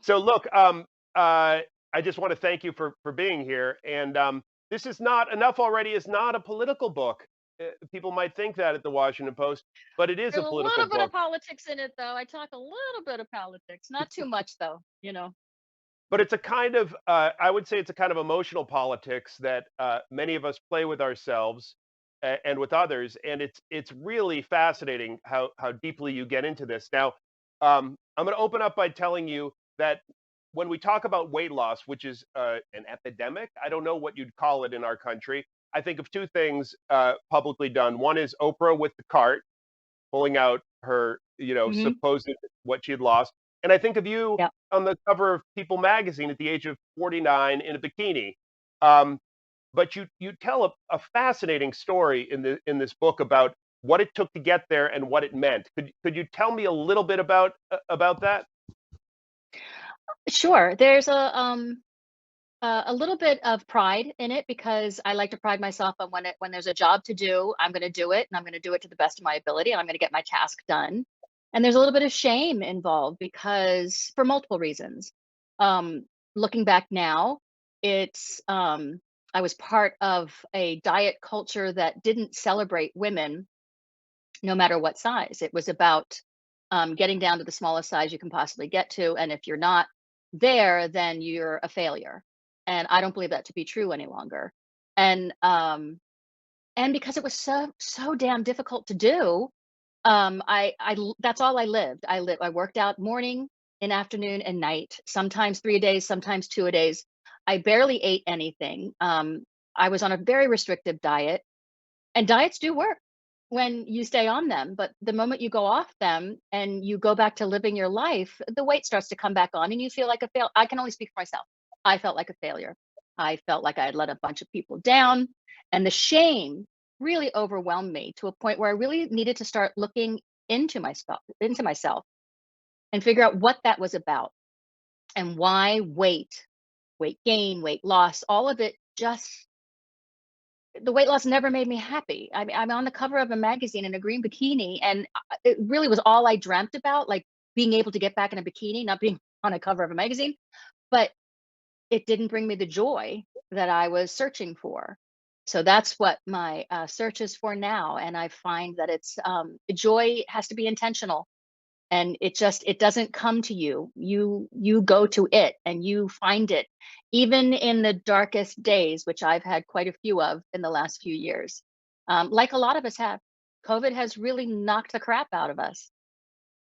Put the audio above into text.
So look, I just want to thank you for being here. And this is not enough already. Is not a political book. People might think that at the Washington Post, but it is There's a a political little bit of book. politics in it, though. I talk a little bit of politics, not too much, though. But it's a kind of, I would say, it's a kind of emotional politics that many of us play with ourselves and with others, and it's really fascinating how deeply you get into this. Now, I'm going to open up by telling you that when we talk about weight loss, which is an epidemic, I don't know what you'd call it in our country. I think of two things publicly done. One is Oprah with the cart, pulling out her, Hmm. supposed what she had lost. And I think of you Yeah. on the cover of People magazine at the age of 49 in a bikini. Um, but you tell a fascinating story in this book about what it took to get there and what it meant. Could you tell me a little bit about that? Sure. There's a little bit of pride in it because I like to pride myself on when there's a job to do, I'm going to do it and I'm going to do it to the best of my ability and I'm going to get my task done. And there's a little bit of shame involved because for multiple reasons. Um, Looking back now, it's I was part of a diet culture that didn't celebrate women no matter what size. It was about getting down to the smallest size you can possibly get to, and if you're not there, then you're a failure. And I don't believe that to be true any longer. And and because it was so damn difficult to do, that's all I lived. I worked out morning and afternoon and night, sometimes 3 days, sometimes 2 days. I barely ate anything. I was on a very restrictive diet, and diets do work when you stay on them, but the moment you go off them and you go back to living your life, the weight starts to come back on and you feel like a fail. I can only speak for myself. I felt like a failure. I felt like I had let a bunch of people down, and the shame really overwhelmed me to a point where I really needed to start looking into myself and figure out what that was about and why weight gain, weight loss, all of it just the weight loss never made me happy. I mean, I'm on the cover of a magazine in a green bikini, and it really was all I dreamt about, like being able to get back in a bikini, not being on a cover of a magazine. But it didn't bring me the joy that I was searching for. So that's what my search is for now, and I find that it's joy has to be intentional, and it doesn't come to you. You go to it and you find it, even in the darkest days, which I've had quite a few of in the last few years. Like a lot of us have, COVID has really knocked the crap out of us.